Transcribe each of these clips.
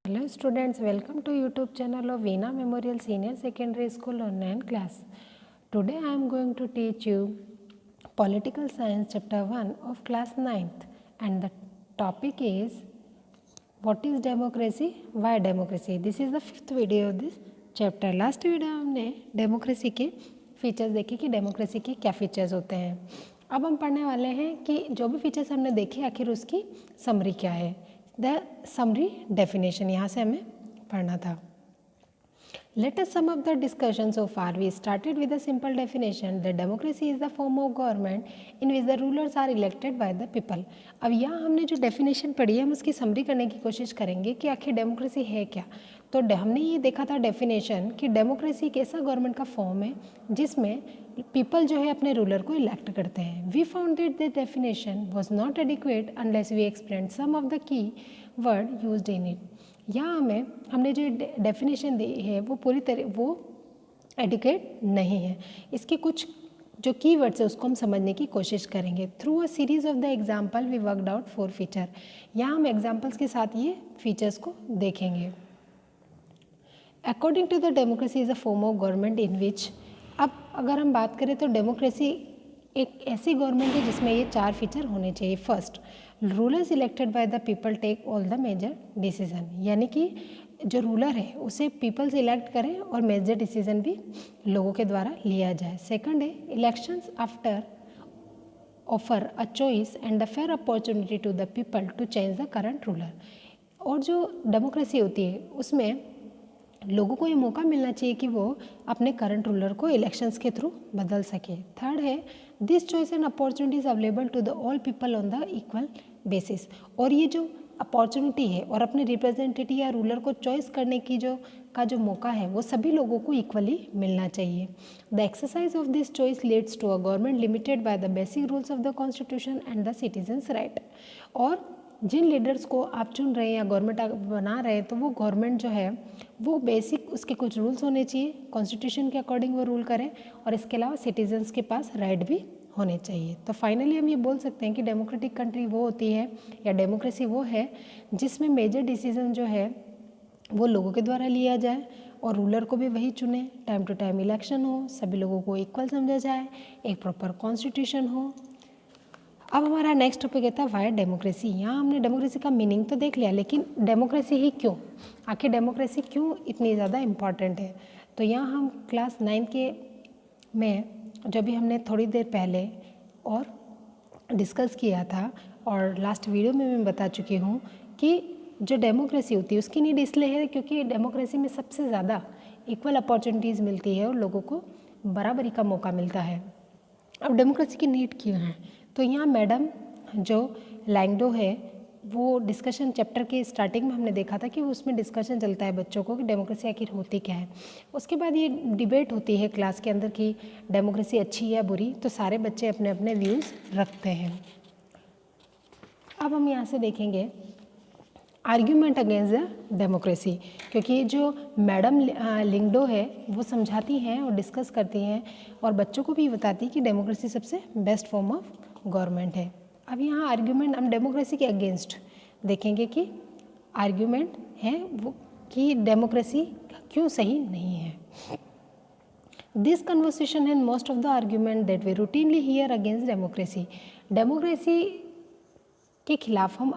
Hello students, welcome to YouTube channel of Veena Memorial Senior Secondary School online class. Today I am going to teach you Political Science chapter 1 of class 9th and the topic is what is democracy, why democracy. This is the fifth video of this chapter. Last video हमने democracy के features देखे कि democracy के क्या features होते हैं. अब हम पढ़ने वाले हैं कि जो भी फीचर्स हमने देखे आखिर उसकी समरी क्या है. द समरी डेफिनेशन यहाँ से हमें पढ़ना था. Let us sum up the discussion so far. We started with a simple definition that democracy is the form of government in which the rulers are elected by the people. अब यहाँ हमने जो definition पढ़ी है हम उसकी summary करने की कोशिश करेंगे कि आखिर डेमोक्रेसी है क्या. तो हमने ये देखा था डेफिनेशन कि डेमोक्रेसी एक ऐसा गवर्नमेंट का फॉर्म है जिसमें पीपल जो है अपने रूलर को इलेक्ट करते हैं. We found that the definition was not adequate unless we explain some of the key word used in it. यहाँ हमने जो डेफिनेशन दी है वो पूरी तरह वो एडुकेट नहीं है. इसके कुछ जो कीवर्ड्स है उसको हम समझने की कोशिश करेंगे. Through a series of the example we worked out 4 feature. यहाँ हम एग्जांपल्स के साथ ये फीचर्स को देखेंगे. According to the democracy is a form of government in which. अब अगर हम बात करें तो डेमोक्रेसी एक ऐसी गवर्नमेंट है जिसमें ये 4 फीचर होने चाहिए. First, rulers elected by the people take all the major decision. यानी कि जो रूलर है उसे पीपल से इलेक्ट करें और मेजर डिसीजन भी लोगों के द्वारा लिया जाए. सेकंड है elections after offer a choice and the fair opportunity to the people to change the current ruler. और जो डेमोक्रेसी होती है उसमें लोगों को ये मौका मिलना चाहिए कि वो अपने करंट रूलर को इलेक्शंस के थ्रू बदल सके. थर्ड है this choice and opportunities available to the all people on the equal basis. और ये जो अपॉर्चुनिटी है और अपने रिप्रेजेंटेटिव या रूलर को चॉइस करने की जो मौका है वो सभी लोगों को इक्वली मिलना चाहिए. The exercise of this choice leads to a government limited by the basic rules of the constitution and the citizens right. और जिन लीडर्स को आप चुन रहे हैं या गवर्नमेंट बना रहे हैं तो वो गवर्नमेंट जो है वो बेसिक उसके कुछ रूल्स होने चाहिए, कॉन्स्टिट्यूशन के अकॉर्डिंग वो रूल करें और इसके अलावा सिटीजन्स के पास राइट भी होने चाहिए. तो फाइनली हम ये बोल सकते हैं कि डेमोक्रेटिक कंट्री वो होती है या डेमोक्रेसी वो है जिसमें मेजर डिसीजन जो है वो लोगों के द्वारा लिया जाए और रूलर को भी वही चुने, टाइम टू टाइम इलेक्शन हो, सभी लोगों को इक्वल समझा जाए, एक प्रॉपर कॉन्स्टिट्यूशन हो. अब हमारा नेक्स्ट टॉपिक आता है वाई डेमोक्रेसी. यहाँ हमने डेमोक्रेसी का मीनिंग तो देख लिया लेकिन डेमोक्रेसी ही क्यों, आखिर डेमोक्रेसी क्यों इतनी ज़्यादा इम्पॉर्टेंट है. तो यहाँ हम क्लास 9 के में जब भी हमने थोड़ी देर पहले और डिस्कस किया था और लास्ट वीडियो में मैं बता चुकी हूँ कि जो डेमोक्रेसी होती है उसकी नीड इसलिए है क्योंकि डेमोक्रेसी में सबसे ज़्यादा इक्वल अपॉर्चुनिटीज़ मिलती है और लोगों को बराबरी का मौका मिलता है. अब डेमोक्रेसी की नीड क्यों है तो यहाँ मैडम जो लैंगडो है वो डिस्कशन चैप्टर के स्टार्टिंग में हमने देखा था कि उसमें डिस्कशन चलता है बच्चों को कि डेमोक्रेसी आखिर होती क्या है. उसके बाद ये डिबेट होती है क्लास के अंदर कि डेमोक्रेसी अच्छी या बुरी. तो सारे बच्चे अपने अपने व्यूज़ रखते हैं. अब हम यहाँ से देखेंगे आर्ग्यूमेंट अगेंस्ट द डेमोक्रेसी, क्योंकि जो मैडम लिंगडो है वो समझाती हैं और डिस्कस करती हैं और बच्चों को भी बताती है कि डेमोक्रेसी सबसे बेस्ट फॉर्म ऑफ गवर्नमेंट है. अब यहाँ आर्ग्यूमेंट हम डेमोक्रेसी के अगेंस्ट देखेंगे कि आर्ग्यूमेंट है वो कि डेमोक्रेसी क्यों सही नहीं है. This conversation and most of the argument that we routinely hear against democracy. Democracy के खिलाफ हम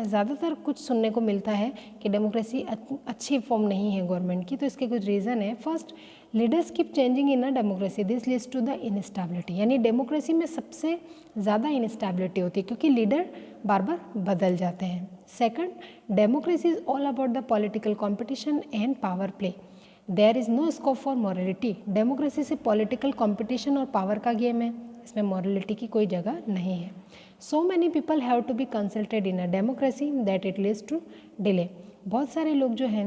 ज़्यादातर कुछ सुनने को मिलता है कि डेमोक्रेसी अच्छी फॉर्म नहीं है गवर्नमेंट की. तो इसके कुछ रीज़न है. First, leaders keep changing in a democracy, this leads to the instability. यानी डेमोक्रेसी में सबसे ज़्यादा इनस्टेबिलिटी होती है क्योंकि लीडर बार बार बदल जाते हैं. Second, democracy is all about the political competition and power play. There is no scope for morality. Democracy से पॉलिटिकल कॉम्पिटिशन और पावर का गेम है, इसमें मॉरलिटी की कोई जगह नहीं है. So many people have to be consulted in a democracy that it leads to delay. बहुत सारे लोग जो हैं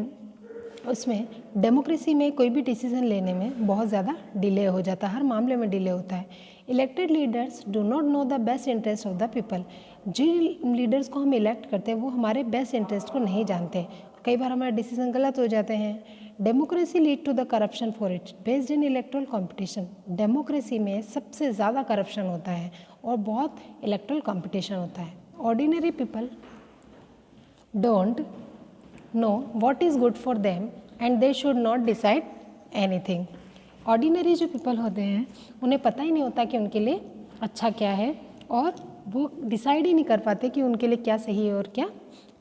उसमें डेमोक्रेसी में कोई भी डिसीजन लेने में बहुत ज़्यादा डिले हो जाता है, हर मामले में डिले होता है. Elected leaders do not know the best interest of the people. जिन लीडर्स को हम इलेक्ट करते हैं वो हमारे बेस्ट इंटरेस्ट को नहीं जानते, कई बार हमारे डिसीजन गलत हो जाते हैं. Democracy lead to the corruption for it based in electoral competition. Democracy में सबसे ज़्यादा करप्शन होता है और बहुत इलेक्ट्रल कॉम्पिटिशन होता है. Ordinary people don't know what is good for them and they should not decide anything. Ordinary जो पीपल होते हैं उन्हें पता ही नहीं होता कि उनके लिए अच्छा क्या है और वो डिसाइड ही नहीं कर पाते कि उनके लिए क्या सही है और क्या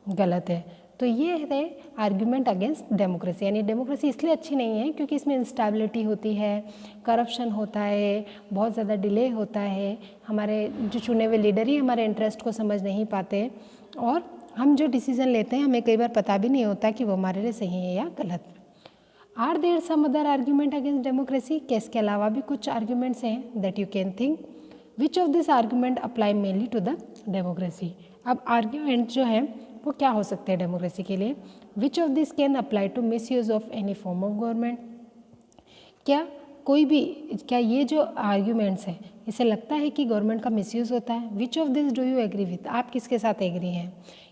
गलत है। तो ये है आर्ग्यूमेंट अगेंस्ट डेमोक्रेसी। यानी डेमोक्रेसी इसलिए अच्छी नहीं है क्योंकि इसमें इंस्टेबिलिटी होती है, करप्शन होता है, बहुत ज़्यादा डिले होता है, हमारे जो चुने हुए लीडर ही हमारे इंटरेस्ट को समझ नहीं पाते और हम जो डिसीज़न लेते हैं हमें कई बार पता भी नहीं होता कि वो हमारे लिए सही है या गलत। Are there some other argument against democracy? क्या इसके अलावा भी कुछ आर्ग्यूमेंट्स हैं that you can think? Which of this argument apply mainly to the democracy? अब आर्ग्यूमेंट जो है वो क्या हो सकते हैं डेमोक्रेसी के लिए? Which of this can apply to misuse of any form of government? क्या ये जो आर्ग्यूमेंट्स हैं इसे लगता है कि गवर्नमेंट का मिसयूज़ होता है? Which of this do you agree with? आप किसके साथ एग्री हैं?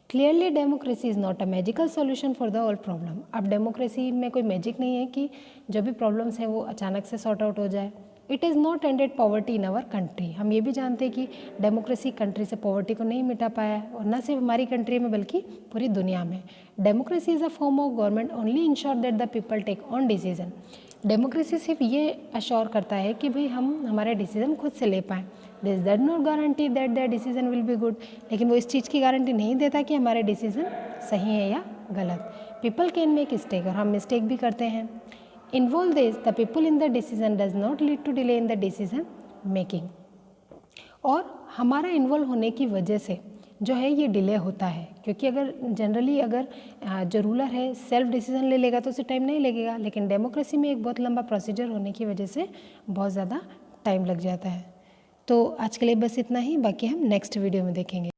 Clearly democracy is not a magical solution for the all problem. अब डेमोक्रेसी में कोई मैजिक नहीं है कि जो भी प्रॉब्लम्स हैं वो अचानक से सॉर्ट आउट हो जाए। It is not ended poverty in our country. हम ये भी जानते हैं कि डेमोक्रेसी कंट्री से पॉवर्टी को नहीं मिटा पाया है और न सिर्फ हमारी कंट्री में बल्कि पूरी दुनिया में। Democracy is a form of government only ensure that the people take on decision. Democracy सिर्फ ये अश्योर करता है कि भाई हम हमारे डिसीजन खुद से ले पाएँ। This that not guarantee that the decision will be good. लेकिन वो इस चीज़ की गारंटी नहीं देता कि हमारे डिसीजन सही है या गलत। पीपल कैन मेक मिस्टेक और हम मिस्टेक भी करते हैं। Involve this the people in the decision does not lead to delay in the decision making. और हमारा इन्वॉल्व होने की वजह से जो है ये डिले होता है, क्योंकि अगर जनरली अगर जो रूलर है सेल्फ डिसीजन ले लेगा तो उसे टाइम नहीं लगेगा, लेकिन डेमोक्रेसी में एक बहुत लंबा प्रोसीजर होने की वजह से बहुत ज़्यादा टाइम लग जाता है। तो आज के लिए बस इतना ही, बाकी हम नेक्स्ट वीडियो में देखेंगे।